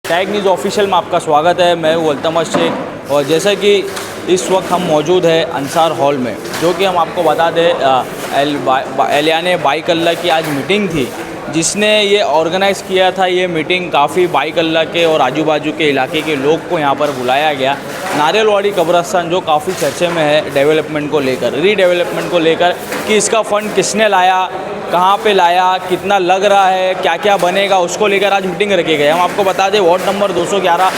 Tag news official में आपका स्वागत है। मैं हूँ अल्तमश शेख और जैसा कि इस वक्त हम मौजूद है अंसार हॉल में, जो कि हम आपको बता दें एलियाने बाइक अल्लाह की आज मीटिंग थी, जिसने ये ऑर्गेनाइज़ किया था। ये मीटिंग काफ़ी बाइक अल्लाह के और आजू बाजू के इलाके के लोग को यहाँ पर बुलाया गया। नारियलवाड़ी कब्रिस्तान जो काफ़ी चर्चे में है डेवलपमेंट को लेकर, रीडेवलपमेंट को लेकर, कि इसका फ़ंड किसने लाया, कहाँ पे लाया, कितना लग रहा है, क्या क्या बनेगा, उसको लेकर आज मीटिंग रखी गई। हम आपको बता दें वार्ड नंबर 211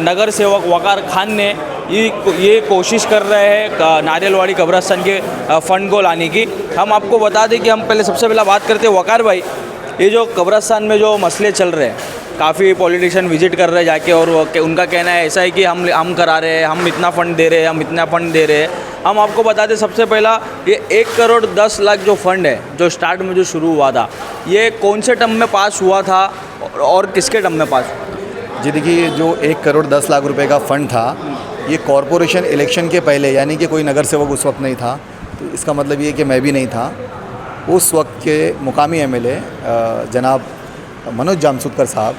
नगर सेवक वकार खान ने ये कोशिश कर रहे हैं नारियलवाड़ी कब्रिस्तान के फ़ंड को लाने की। हम आपको बता दें कि हम पहले सबसे पहले बात करते हैं वकार भाई, ये जो कब्रिस्तान में जो मसले चल रहे हैं, काफ़ी पॉलिटिशियन विजिट कर रहे हैं जाके, और उनका कहना है ऐसा है कि हम करा रहे हैं, हम इतना फ़ंड दे रहे हैं, हम इतना फ़ंड दे रहे हैं। हम आपको बता दें सबसे पहला, ये 1,10,00,000 जो फ़ंड है, जो स्टार्ट में जो शुरू हुआ था, ये कौन से टर्म में पास हुआ था और किसके टर्म में पास हुआ? जी देखिए, जो 1,10,00,000 रुपए का फ़ंड था, ये कॉरपोरेशन इलेक्शन के पहले, यानी कि कोई नगर सेवक उस वक्त नहीं था, तो इसका मतलब ये कि मैं भी नहीं था, उस वक्त के मुकामी एमएलए जनाब मनोज जामसुदकर साहब,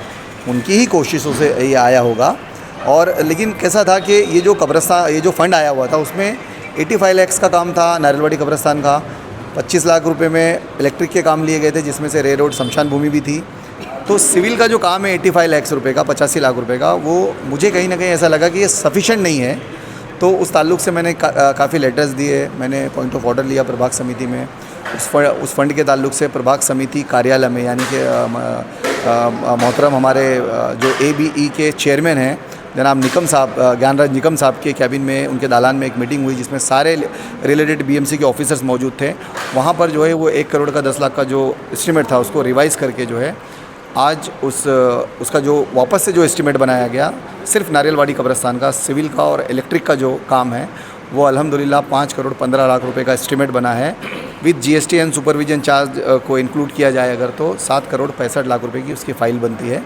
उनकी ही कोशिशों से ये आया होगा। और लेकिन कैसा था कि ये जो कब्रिस्तान, ये जो फ़ंड आया हुआ था, उसमें 85 लाख का काम था नारियलवाड़ी कब्रिस्तान का। 25 लाख रुपए में इलेक्ट्रिक के काम लिए गए थे, जिसमें से रे रोड शमशान भूमि भी थी। तो सिविल का जो काम है 85 लाख रुपए का, 85 लाख रुपए का, वो मुझे कहीं ना कहीं ऐसा लगा कि ये सफिशेंट नहीं है। तो उस ताल्लुक़ से मैंने काफ़ी लेटर्स दिए, मैंने पॉइंट ऑफ ऑर्डर लिया प्रभाग समिति में। उस फंड के ताल्लुक़ से प्रभाग समिति कार्यालय में, यानी कि मोहतरम हमारे जो ABE के चेयरमैन हैं जनाब निकम साहब, ज्ञानराज निकम साहब के कैबिन में, उनके दालान में एक मीटिंग हुई, जिसमें सारे रिलेटेड BMC के ऑफिसर्स मौजूद थे। वहाँ पर जो है वो 1 करोड़ का 10 लाख का जो एस्टीमेट था, उसको रिवाइज़ करके जो है आज उसका जो वापस से जो एस्टीमेट बनाया गया, सिर्फ नारियलवाड़ी कब्रिस्तान का सिविल का और इलेक्ट्रिक का जो काम है, वो अल्हम्दुलिल्लाह 5 करोड़ 15 लाख रुपए का एस्टीमेट बना है। With GST and supervision charge को इंक्लूड किया जाए अगर, तो 7 करोड़ 65 लाख रुपए की उसकी फ़ाइल बनती है।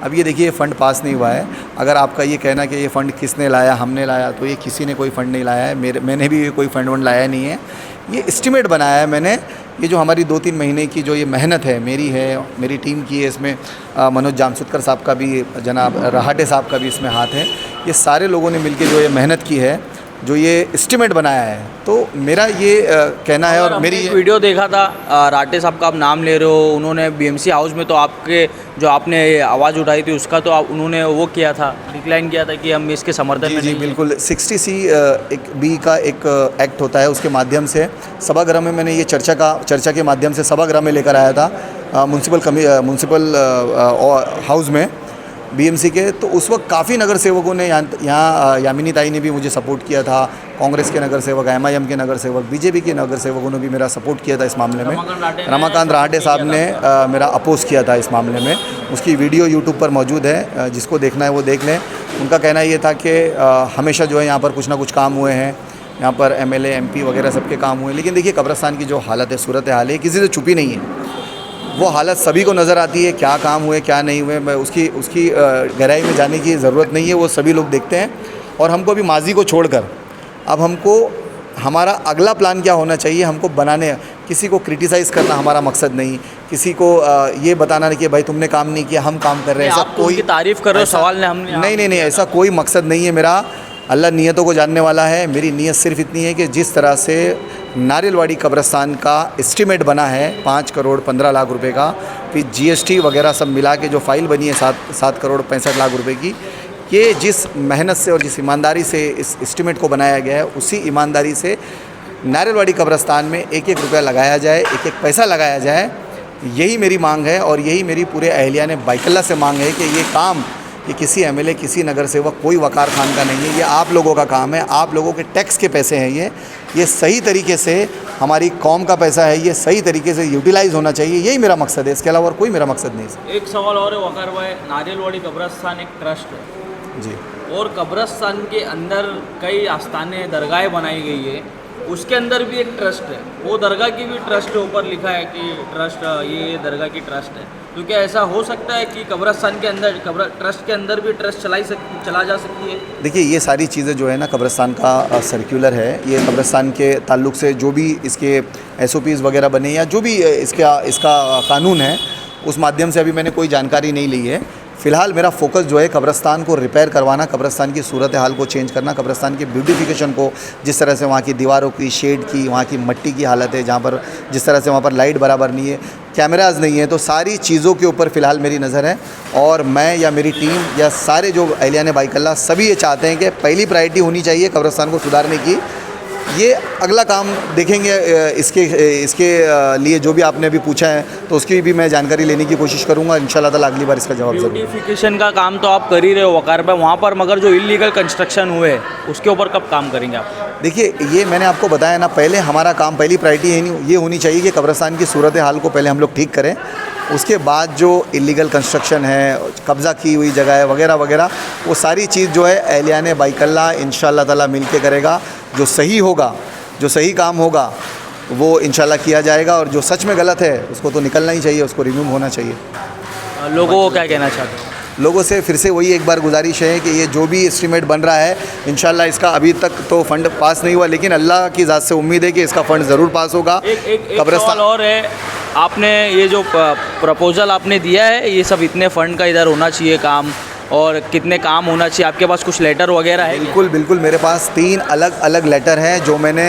अब ये देखिए, ये फ़ंड पास नहीं हुआ है। अगर आपका ये कहना कि ये फ़ंड किसने लाया, हमने लाया, तो ये किसी ने कोई फ़ंड नहीं लाया है। मैंने भी कोई फ़ंड लाया नहीं है। ये एस्टीमेट बनाया है मैंने। ये जो हमारी 2-3 महीने की जो ये मेहनत है, मेरी टीम की है, इसमें मनोज जामसुदकर साहब का भी, जनाब राहाटे साहब का भी इसमें हाथ है। ये सारे लोगों ने मिलकर जो ये मेहनत की है, जो ये एस्टीमेट बनाया है, तो मेरा ये कहना है। और मेरी वीडियो देखा था, राटे साहब का आप नाम ले रहे हो, उन्होंने BMC हाउस में तो आपके जो आपने आवाज़ उठाई थी, उसका तो उन्होंने वो किया था, डिक्लाइन किया था कि हम इसके समर्थन में जी नहीं। बिल्कुल, 60C एक B का एक एक्ट होता है, उसके माध्यम से सभागृह में मैंने ये चर्चा के माध्यम से सभागृह में लेकर आया था, म्यूनसिपल हाउस में BMC के। तो उस वक्त काफ़ी नगर सेवकों ने यहाँ यामिनी ताई ने भी मुझे सपोर्ट किया था, कांग्रेस के नगर सेवक, MIM के नगर सेवक, BJP के नगर सेवकों ने भी मेरा सपोर्ट किया था इस मामले में। रमाकांत राहाटे साहब ने मेरा अपोज़ किया था इस मामले में। उसकी वीडियो यूट्यूब पर मौजूद है, जिसको देखना है वो देख लें। उनका कहना ये था कि हमेशा जो है यहाँ पर कुछ ना कुछ काम हुए हैं, यहाँ पर MLA MP वगैरह सबके काम हुए। लेकिन देखिए, कब्रिस्तान की जो हालत है, सूरत हाल है, किसी से छुपी नहीं है। वो हालत सभी को नज़र आती है, क्या काम हुए क्या नहीं हुए, मैं उसकी गहराई में जाने की ज़रूरत नहीं है, वो सभी लोग देखते हैं। और हमको अभी माजी को छोड़कर अब हमको हमारा अगला प्लान क्या होना चाहिए, हमको बनाने, किसी को क्रिटिसाइज़ करना हमारा मकसद नहीं, किसी को ये बताना नहीं कि भाई तुमने काम नहीं किया, हम काम कर रहे हैं। आप कोई तारीफ़ कर रहे हो, सवाल ने हमने नहीं, ऐसा कोई मकसद नहीं है मेरा। अल्लाह नियतों को जानने वाला है। मेरी नीयत सिर्फ इतनी है कि जिस तरह से नारियलवाड़ी कब्रिस्तान का एस्टीमेट बना है 5 करोड़ 15 लाख रुपए का, फिर GST वगैरह सब मिला के जो फ़ाइल बनी है 7 करोड़ 65 लाख रुपए की, ये जिस मेहनत से और जिस ईमानदारी से इस एस्टीमेट को बनाया गया है, उसी ईमानदारी से नारियलवाड़ी कब्रिस्तान में एक रुपया लगाया जाए, एक पैसा लगाया जाए। यही मेरी मांग है और यही मेरी पूरे अहलियाने बाइकल्ला से मांग है कि ये काम, ये किसी MLA, किसी नगर सेवक, कोई वकार खान का नहीं है, ये आप लोगों का काम है। आप लोगों के टैक्स के पैसे हैं ये सही तरीके से हमारी कौम का पैसा है, ये सही तरीके से यूटिलाइज़ होना चाहिए। यही मेरा मकसद है, इसके अलावा और कोई मेरा मकसद नहीं है। एक सवाल और है वकार भाई, नारियलवाड़ी कब्रिस्तान एक ट्रस्ट है जी, और कब्रिस्तान के अंदर कई आस्थानें, दरगाहें बनाई गई है, उसके अंदर भी एक ट्रस्ट है, वो दरगाह की भी ट्रस्ट के ऊपर लिखा है कि ट्रस्ट, ये दरगाह की ट्रस्ट है। तो क्या ऐसा हो सकता है कि कब्रिस्तान के अंदर, ट्रस्ट के अंदर भी ट्रस्ट चला जा सकती है? देखिए, ये सारी चीज़ें जो है ना, कब्रिस्तान का सर्कुलर है, ये कब्रिस्तान के ताल्लुक़ से जो भी इसके SOPs वगैरह बने या जो भी इसका कानून है, उस माध्यम से अभी मैंने कोई जानकारी नहीं ली है। फ़िलहाल मेरा फोकस जो है कब्रिस्तान को रिपेयर करवाना, कब्रिस्तान की सूरत हाल को चेंज करना, कब्रिस्तान की ब्यूटिफिकेशन को, जिस तरह से वहाँ की दीवारों की शेड की, वहाँ की मिट्टी की हालत है, जहाँ पर जिस तरह से वहाँ पर लाइट बराबर नहीं है, कैमराज नहीं है, तो सारी चीज़ों के ऊपर फ़िलहाल मेरी नज़र है। और मैं या मेरी टीम या सारे जो एहलियान बाइकल्ला सभी ये चाहते हैं कि पहली प्रायोरिटी होनी चाहिए कब्रिस्तान को सुधारने की। ये अगला काम देखेंगे, इसके लिए जो भी आपने अभी पूछा है तो उसकी भी मैं जानकारी लेने की कोशिश करूंगा। इंशाल्लाह ताला अगली बार इसका जवाब ज़रूर। ब्यूटिफिकेशन का काम तो आप कर ही रहे हो वकार पे, वहाँ पर मगर जो इलीगल कंस्ट्रक्शन हुए उसके ऊपर कब काम करेंगे आप? देखिए, ये मैंने आपको बताया ना, पहले हमारा काम, पहली प्रायोरिटी ये होनी चाहिए कि कब्रिस्तान की सूरत हाल को पहले हम लोग ठीक करें। उसके बाद जो इलीगल कंस्ट्रक्शन है, कब्ज़ा की हुई जगह है वगैरह वगैरह, वो सारी चीज़ जो है एहलियान बाइकल्ला इंशाल्लाह ताला मिल के करेगा। जो सही होगा, जो सही काम होगा वो इंशाल्लाह किया जाएगा, और जो सच में गलत है उसको तो निकलना ही चाहिए, उसको रिमूव होना चाहिए। लोगों को क्या कहना चाहते हो? लोगों से फिर से वही एक बार गुजारिश है कि ये जो भी एस्टीमेट बन रहा है, इंशाल्लाह इसका अभी तक तो फ़ंड पास नहीं हुआ, लेकिन अल्लाह की ज़ात से उम्मीद है कि इसका फ़ंड ज़रूर पास होगा। एक सवाल और है, आपने ये जो प्रपोज़ल आपने दिया है, ये सब इतने फ़ंड का इधर होना चाहिए काम, और कितने काम होना चाहिए, आपके पास कुछ लेटर वगैरह है? बिल्कुल बिल्कुल, मेरे पास 3 अलग अलग लेटर हैं जो मैंने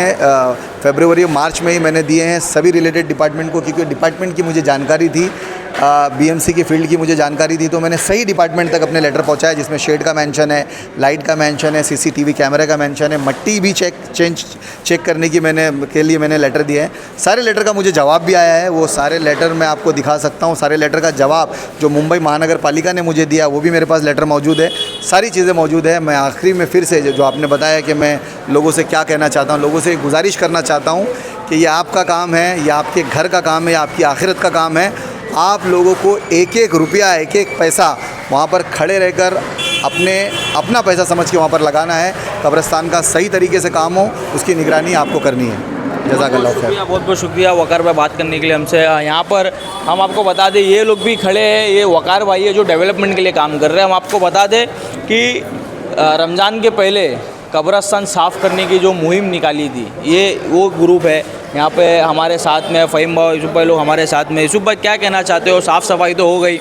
फरवरी मार्च में ही मैंने दिए हैं सभी रिलेटेड डिपार्टमेंट को, क्योंकि डिपार्टमेंट की मुझे जानकारी थी, बीएमसी की फील्ड की मुझे जानकारी थी, तो मैंने सही डिपार्टमेंट तक अपने लेटर पहुंचाया, जिसमें शेड का मेंशन है, लाइट का मेंशन है, सीसीटीवी कैमरे का मेंशन है, मट्टी भी चेक करने की के लिए मैंने लेटर दिए हैं। सारे लेटर का मुझे जवाब भी आया है, वो सारे लेटर मैं आपको दिखा सकता हूँ। सारे लेटर का जवाब जो मुंबई महानगर पालिका ने मुझे दिया वो भी मेरे पास लेटर मौजूद है, सारी चीज़ें मौजूद है। मैं आखिरी में फिर से जो आपने बताया कि मैं लोगों से क्या कहना चाहता हूँ, लोगों से गुजारिश करना चाहता हूँ कि ये आपका काम है, ये आपके घर का काम है, ये आपकी आखिरत का काम है। आप लोगों को एक एक रुपया, एक एक पैसा वहाँ पर खड़े रहकर अपना पैसा समझ के वहाँ पर लगाना है। कब्रिस्तान का सही तरीके से काम हो, उसकी निगरानी आपको करनी है। जज़ाकल्लाह खैर। बहुत बहुत शुक्रिया वकार भाई बात करने के लिए हमसे। यहाँ पर हम आपको बता दें, ये लोग भी खड़े हैं, ये वकार भाई है जो डेवलपमेंट के लिए काम कर रहे हैं। हम आपको बता दें कि रमज़ान के पहले कब्रिस्तान साफ़ करने की जो मुहिम निकाली थी, ये वो ग्रुप है। यहाँ पे हमारे साथ में फ़हीम भाई, यूसुफ भाई लोग हमारे साथ में। यूसुफ भाई क्या कहना चाहते हो? साफ़ सफाई तो हो गई,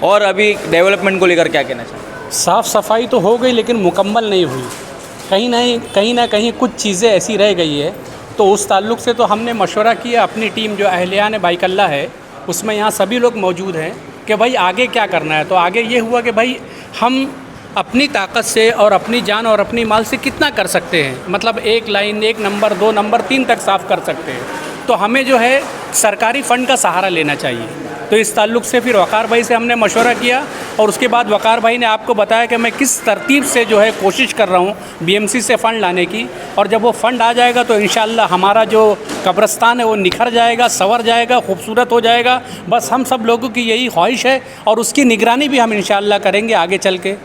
और अभी डेवलपमेंट को लेकर क्या कहना चाहते हो? साफ़ सफाई तो हो गई लेकिन मुकम्मल नहीं हुई, कहीं ना कहीं कुछ चीज़ें ऐसी रह गई है। तो उस ताल्लुक़ से तो हमने मशवरा किया, अपनी टीम जो एहलियान बाइकल्ला है उसमें यहाँ सभी लोग मौजूद हैं कि भाई आगे क्या करना है। तो आगे ये हुआ कि भाई हम अपनी ताकत से और अपनी जान और अपनी माल से कितना कर सकते हैं, मतलब 1 लाइन, 1 नंबर, 2 नंबर, 3 तक साफ़ कर सकते हैं। तो हमें जो है सरकारी फ़ंड का सहारा लेना चाहिए। तो इस ताल्लुक़ से फिर वकार भाई से हमने मशवरा किया, और उसके बाद वकार भाई ने आपको बताया कि मैं किस तरतीब से जो है कोशिश कर रहा हूँ बीएमसी से फ़ंड लाने की। और जब वो फ़ंड आ जाएगा तो इंशाअल्लाह हमारा जो कब्रिस्तान है वो निखर जाएगा, संवर जाएगा, खूबसूरत हो जाएगा। बस हम सब लोगों की यही ख्वाहिश है, और उसकी निगरानी भी हम इंशाअल्लाह करेंगे, आगे चल के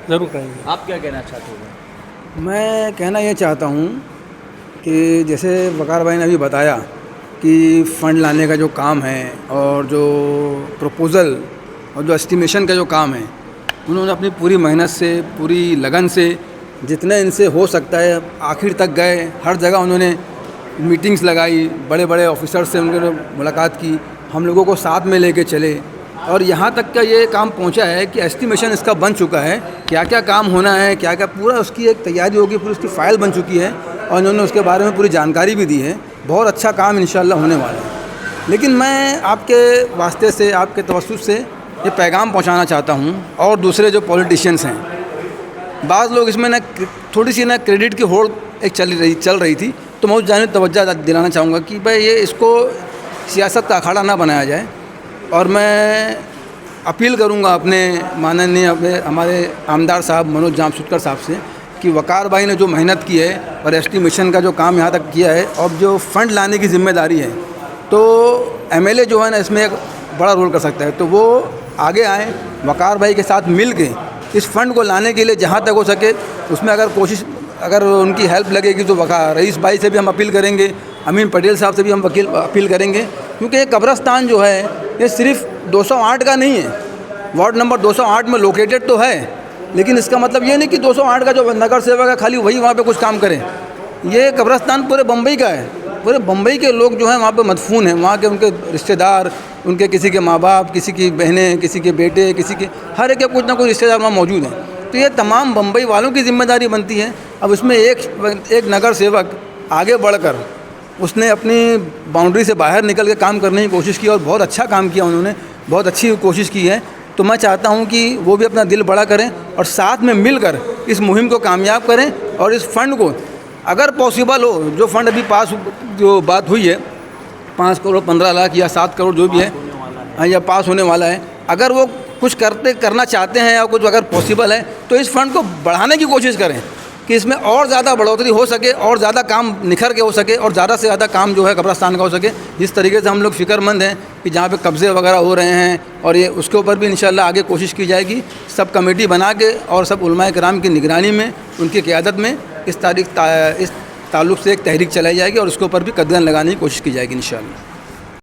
ज़रूर करेंगे। आप क्या कहना चाहते हो? मैं कहना ये चाहता हूँ कि जैसे वकार भाई ने अभी बताया कि फ़ंड लाने का जो काम है, और जो प्रपोज़ल और जो एस्टिमेशन का जो काम है, उन्होंने अपनी पूरी मेहनत से, पूरी लगन से, जितने इनसे हो सकता है आखिर तक गए। हर जगह उन्होंने मीटिंग्स लगाई, बड़े बड़े ऑफिसर से उन्होंने मुलाकात की, हम लोगों को साथ में लेके चले, और यहाँ तक का ये काम पहुँचा है कि एस्टिमेशन इसका बन चुका है, क्या क्या काम होना है, क्या क्या पूरा उसकी एक तैयारी होगी, पूरी उसकी फ़ाइल बन चुकी है, और उन्होंने उसके बारे में पूरी जानकारी भी दी है। बहुत अच्छा काम इंशाल्लाह होने वाला है। लेकिन मैं आपके वास्ते से, आपके तवस्सुस से ये पैगाम पहुँचाना चाहता हूँ, और दूसरे जो पॉलिटिशियंस हैं, बाज़ लोग इसमें थोड़ी सी क्रेडिट की होड़ एक चल रही थी, तो मैं उस जानिब तवज्जो दिलाना चाहूँगा कि भाई ये इसको सियासत का अखाड़ा ना बनाया जाए। और मैं अपील करूंगा अपने माननीय हमारे आमदार साहब मनोज जामशुदकर साहब से कि वकार भाई ने जो मेहनत की है और एस्टिमेशन का जो काम यहाँ तक किया है, और जो फ़ंड लाने की ज़िम्मेदारी है, तो एमएलए जो है ना इसमें एक बड़ा रोल कर सकता है। तो वो आगे आएँ, वकार भाई के साथ मिल के इस फ़ंड को लाने के लिए जहाँ तक हो सके उसमें अगर उनकी हेल्प लगेगी तो रईस भाई से भी हम अपील करेंगे, अमीन पटेल साहब से भी हम अपील करेंगे। क्योंकि ये कब्रिस्तान जो है ये सिर्फ 208 का नहीं है, वार्ड नंबर 208 में लोकेटेड तो है, लेकिन इसका मतलब ये नहीं कि 208 का जो नगर सेवक है खाली वही वहाँ पे कुछ काम करे। ये कब्रिस्तान पूरे बम्बई का है, पूरे बम्बई के लोग जो हैं वहाँ पे मदफून हैं, वहाँ के उनके रिश्तेदार, उनके किसी के माँ बाप, किसी की बहनें, किसी के बेटे, किसी के हर एक के कुछ ना कुछ रिश्तेदार वहाँ मौजूद हैं। तो ये तमाम बम्बई वालों की जिम्मेदारी बनती है। अब इसमें एक नगर सेवक आगे बढ़कर उसने अपनी बाउंड्री से बाहर निकल के काम करने की कोशिश की और बहुत अच्छा काम किया, उन्होंने बहुत अच्छी कोशिश की है। तो मैं चाहता हूं कि वो भी अपना दिल बड़ा करें और साथ में मिलकर इस मुहिम को कामयाब करें और इस फंड को अगर पॉसिबल हो, जो फंड अभी पास जो बात हुई है 5 करोड़ 15 लाख या 7 करोड़ जो भी है या पास होने वाला है, अगर वो कुछ करना चाहते हैं या कुछ अगर पॉसिबल है तो इस फंड को बढ़ाने की कोशिश करें कि इसमें और ज़्यादा बढ़ोतरी हो सके और ज़्यादा काम निखर के हो सके और ज़्यादा से ज़्यादा काम जो है कब्रिस्तान का हो सके। जिस तरीके से हम लोग फ़िक्रमंद हैं कि जहाँ पे कब्ज़े वगैरह हो रहे हैं और ये उसके ऊपर भी इंशाल्लाह आगे कोशिश की जाएगी। सब कमेटी बना के और सब उलमाए किराम की निगरानी में, उनकी क़यादत में इस ताल्लुक़ से एक तहरीक चलाई जाएगी और उसके ऊपर भी कदम लगाने की कोशिश की जाएगी इंशाल्लाह।